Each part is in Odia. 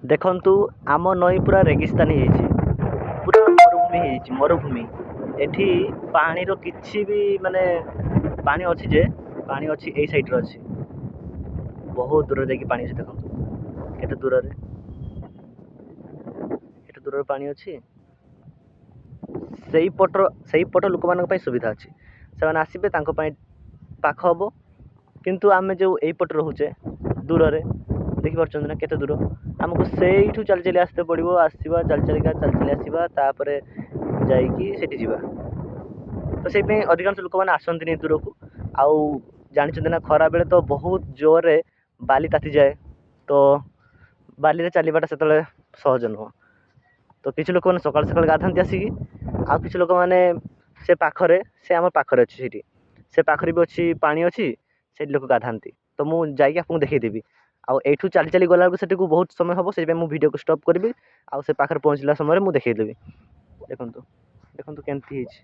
ଦେଖନ୍ତୁ ଆମ ନଈ ପୁରା ରେଗିସ୍ତାନ ହେଇଯାଇଛି, ପୁରା ମରୁଭୂମି ହେଇଯାଇଛି, ମରୁଭୂମି। ଏଠି ପାଣିର କିଛି ବି ମାନେ ପାଣି ଅଛି ଯେ ପାଣି ଅଛି ଏଇ ସାଇଡ଼ରେ ଅଛି, ବହୁତ ଦୂରରେ ଯାଇକି ପାଣି ଅଛି। ଦେଖନ୍ତୁ କେତେ ଦୂରରେ, କେତେ ଦୂରରେ ପାଣି ଅଛି। ସେଇପଟ ଲୋକମାନଙ୍କ ପାଇଁ ସୁବିଧା ଅଛି, ସେମାନେ ଆସିବେ, ତାଙ୍କ ପାଇଁ ପାଖ ହବ। କିନ୍ତୁ ଆମେ ଯେଉଁ ଏଇପଟେ ରହୁଛେ ଦୂରରେ, ଦେଖିପାରୁଛନ୍ତି ନା କେତେ ଦୂର, ଆମକୁ ସେଇଠୁ ଚାଲି ଚାଲି ଆସିତେ ପଡ଼ିବ, ଆସିବା ଚାଲି ଚାଲି ଆସିବା, ତାପରେ ଯାଇକି ସେଠି ଯିବା। ତ ସେଇପାଇଁ ଅଧିକାଂଶ ଲୋକମାନେ ଆସନ୍ତିନି ଦୂରକୁ। ଆଉ ଜାଣିଛନ୍ତି ନା ଖରାବେଳେ ତ ବହୁତ ଜୋରରେ ବାଲି ତାତିଯାଏ, ତ ବାଲିରେ ଚାଲିବାଟା ସେତେବେଳେ ସହଜ ନୁହଁ। ତ କିଛି ଲୋକମାନେ ସକାଳୁ ସକାଳୁ ଗାଧାନ୍ତି ଆସିକି, ଆଉ କିଛି ଲୋକମାନେ ସେ ପାଖରେ, ସେ ଆମ ପାଖରେ ଅଛି, ସେଇଠି ସେ ପାଖରେ ବି ଅଛି, ପାଣି ଅଛି, ସେଇଠି ଲୋକ ଗାଧାନ୍ତି। ତ ମୁଁ ଯାଇକି ଆପଣଙ୍କୁ ଦେଖେଇଦେବି। ଆଉ ଏଇଠୁ ଚାଲି ଚାଲି ଗଲାବେଳକୁ ସେଠିକୁ ବହୁତ ସମୟ ହେବ, ସେଇଥିପାଇଁ ମୁଁ ଭିଡ଼ିଓକୁ ଷ୍ଟପ୍ କରିବି, ଆଉ ସେ ପାଖରେ ପହଞ୍ଚିଲା ସମୟରେ ମୁଁ ଦେଖେଇଦେବି। ଦେଖନ୍ତୁ ଦେଖନ୍ତୁ କେମିତି ହେଇଛି,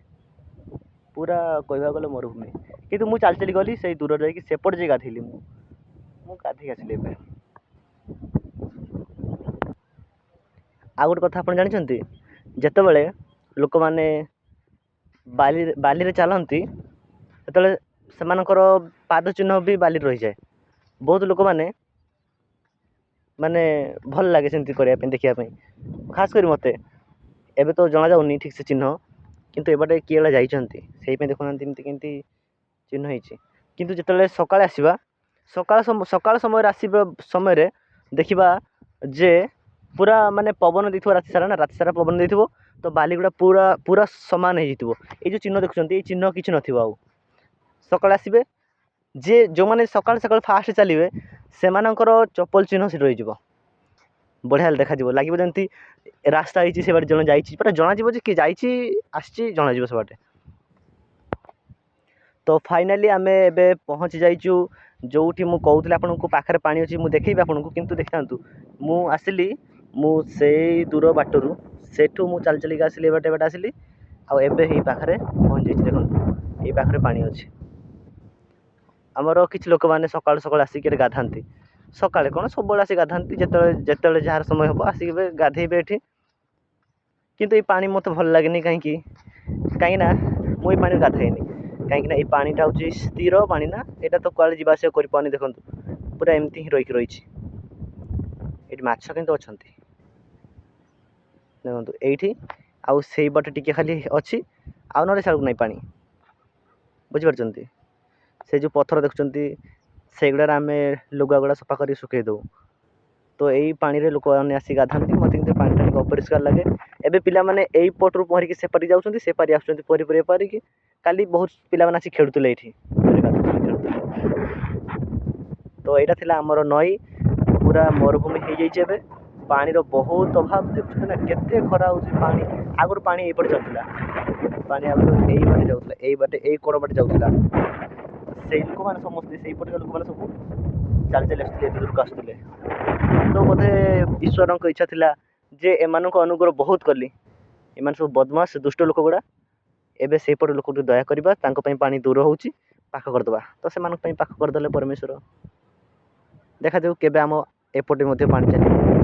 ପୁରା କହିବାକୁ ଗଲେ ମରୁଭୂମି। କିନ୍ତୁ ମୁଁ ଚାଲି ଚାଲି ଗଲି, ସେଇ ଦୂରରେ ଯାଇକି ସେପଟେ ଯାଇ ଗାଧେଇଲି। ମୁଁ ଗାଧେଇକି ଆସିଲି ଏବେ। ଆଉ ଗୋଟେ କଥା ଆପଣ ଜାଣିଛନ୍ତି, ଯେତେବେଳେ ଲୋକମାନେ ବାଲିରେ ଚାଲନ୍ତି, ସେତେବେଳେ ସେମାନଙ୍କର ପାଦ ଚିହ୍ନ ବି ବାଲିରେ ରହିଯାଏ। ବହୁତ ଲୋକମାନେ ମାନେ ଭଲ ଲାଗେ ସେମିତି କରିବା ପାଇଁ, ଦେଖିବା ପାଇଁ। ଖାସ୍ କରି ମୋତେ ଏବେ ତ ଜଣାଯାଉନି ଠିକ୍ ସେ ଚିହ୍ନ, କିନ୍ତୁ ଏବାଟେ କିଏ ଗୁଡ଼ା ଯାଇଛନ୍ତି, ସେଇପାଇଁ ଦେଖୁନାହାନ୍ତି ଏମିତି କେମିତି ଚିହ୍ନ ହେଇଛି। କିନ୍ତୁ ଯେତେବେଳେ ସକାଳେ ଆସିବା, ସକାଳ ସମୟରେ ଆସିବା ସମୟରେ ଦେଖିବା ଯେ ପୁରା ମାନେ ପବନ ଦେଇଥିବ ରାତି ସାରା, ନା ରାତି ସାରା ପବନ ଦେଇଥିବ, ତ ବାଲିଗୁଡ଼ା ପୁରା ସମାନ ହେଇଯାଇଥିବ। ଏଇ ଯେଉଁ ଚିହ୍ନ ଦେଖୁଛନ୍ତି, ଏଇ ଚିହ୍ନ କିଛି ନଥିବ। ଆଉ ସକାଳେ ଆସିବେ, ଯେଉଁମାନେ ସକାଳୁ ସକାଳୁ ଫାଷ୍ଟ ଚାଲିବେ, ସେମାନଙ୍କର ଚପଲ ଚିହ୍ନ ସେଠି ରହିଯିବ। ବଢ଼ିଆ ଦେଖାଯିବ, ଲାଗିବ ଯେମିତି ରାସ୍ତା ହେଇଛି, ସେ ବାଟେ ଜଣେ ଯାଇଛି, ପୁରା ଜଣାଯିବ ଯେ କିଏ ଯାଇଛି ଆସିଛି, ଜଣାଯିବ ସେ ବାଟେ। ତ ଫାଇନାଲି ଆମେ ଏବେ ପହଞ୍ଚି ଯାଇଛୁ ଯେଉଁଠି ମୁଁ କହୁଥିଲି ଆପଣଙ୍କୁ ପାଖରେ ପାଣି ଅଛି, ମୁଁ ଦେଖେଇବି ଆପଣଙ୍କୁ। କିନ୍ତୁ ଦେଖିଥାନ୍ତୁ, ମୁଁ ଆସିଲି, ମୁଁ ସେଇ ଦୂର ବାଟରୁ, ସେଠୁ ମୁଁ ଚାଲି ଚାଲିକି ଆସିଲି, ଏବାଟେ ଆସିଲି, ଆଉ ଏବେ ଏଇ ପାଖରେ ପହଞ୍ଚି ଯାଇଛି। ଦେଖନ୍ତୁ ଏଇ ପାଖରେ ପାଣି ଅଛି। ଆମର କିଛି ଲୋକମାନେ ସକାଳୁ ସକାଳୁ ଆସିକି ଏଠି ଗାଧାନ୍ତି। ସକାଳେ କ'ଣ, ସବୁବେଳେ ଆସି ଗାଧାନ୍ତି, ଯେତେବେଳେ ଯାହାର ସମୟ ହେବ ଆସିକି ଗାଧେଇବେ ଏଠି। କିନ୍ତୁ ଏଇ ପାଣି ମୋତେ ଭଲ ଲାଗେନି, କାହିଁକିନା ମୁଁ ଏଇ ପାଣିରେ ଗାଧାଏନି। କାହିଁକିନା ଏଇ ପାଣିଟା ହେଉଛି ସ୍ଥିର ପାଣି ନା, ଏଇଟା ତ କୁଆଡ଼େ ଯିବା ଆସିବା କରିପାରୁନି। ଦେଖନ୍ତୁ ପୁରା ଏମିତି ହିଁ ରହିଛି। ଏଠି ମାଛ କିନ୍ତୁ ଅଛନ୍ତି, ଦେଖନ୍ତୁ ଏଇଠି, ଆଉ ସେଇ ବାଟେ ଟିକେ ଖାଲି ଅଛି, ଆଉ ନହେଲେ ସିଆଡ଼କୁ ନାହିଁ ପାଣି। ବୁଝିପାରୁଛନ୍ତି? ସେ ଯେଉଁ ପଥର ଦେଖୁଛନ୍ତି, ସେଇଗୁଡ଼ାରେ ଆମେ ଲୁଗାଗୁଡ଼ା ସଫା କରି ଶୁଖେଇ ଦେଉ। ତ ଏଇ ପାଣିରେ ଲୋକମାନେ ଆସି ଗାଧାନ୍ତି। ମୋତେ କିନ୍ତୁ ପାଣିଟା ଟିକେ ଅପରିଷ୍କାର ଲାଗେ। ଏବେ ପିଲାମାନେ ଏଇ ପଟରୁ ପହଁରିକି ସେପାରି ଯାଉଛନ୍ତି, ସେପାରି ଆସୁଛନ୍ତି ଏପାରିକି। କାଲି ବହୁତ ପିଲାମାନେ ଆସି ଖେଳୁଥିଲେ ଏଇଠି। ତ ଏଇଟା ଥିଲା ଆମର ନଈ, ପୁରା ମରୁଭୂମି ହେଇଯାଇଛି ଏବେ। ପାଣିର ବହୁତ ଅଭାବ, ଦେଖୁଛନ୍ତି ନା କେତେ ଖରା ହେଉଛି। ପାଣି ଆଗରୁ ପାଣି ଏଇପଟେ ଯାଉଥିଲା, ପାଣି ଆଗରୁ ଏଇ ବାଟେ ଯାଉଥିଲା, ଏଇ ବାଟେ, ଏଇ କଡ଼ ବାଟେ ଯାଉଥିଲା। ସେଇ ଲୋକମାନେ ସମସ୍ତେ, ସେଇପଟେ ଲୋକମାନେ ସବୁ ଚାଲି ଚାଲି ଆସୁଥିଲେ, ଏତେ ଦୂରକୁ ଆସୁଥିଲେ। ତ ବୋଧେ ଈଶ୍ୱରଙ୍କ ଇଚ୍ଛା ଥିଲା ଯେ ଏମାନଙ୍କୁ ଅନୁଗ୍ରହ ବହୁତ କଲି, ଏମାନେ ସବୁ ବଦମାସ ଦୁଷ୍ଟ ଲୋକ ଗୁଡ଼ା, ଏବେ ସେଇପଟ ଲୋକଙ୍କୁ ଦୟା କରିବା, ତାଙ୍କ ପାଇଁ ପାଣି ଦୂର ହେଉଛି, ପାଖ କରିଦେବା। ତ ସେମାନଙ୍କ ପାଇଁ ପାଖ କରିଦେଲେ ପରମେଶ୍ୱର। ଦେଖାଯାଉ କେବେ ଆମ ଏପଟେ ମଧ୍ୟ ପାଣି ଚାଲିବ।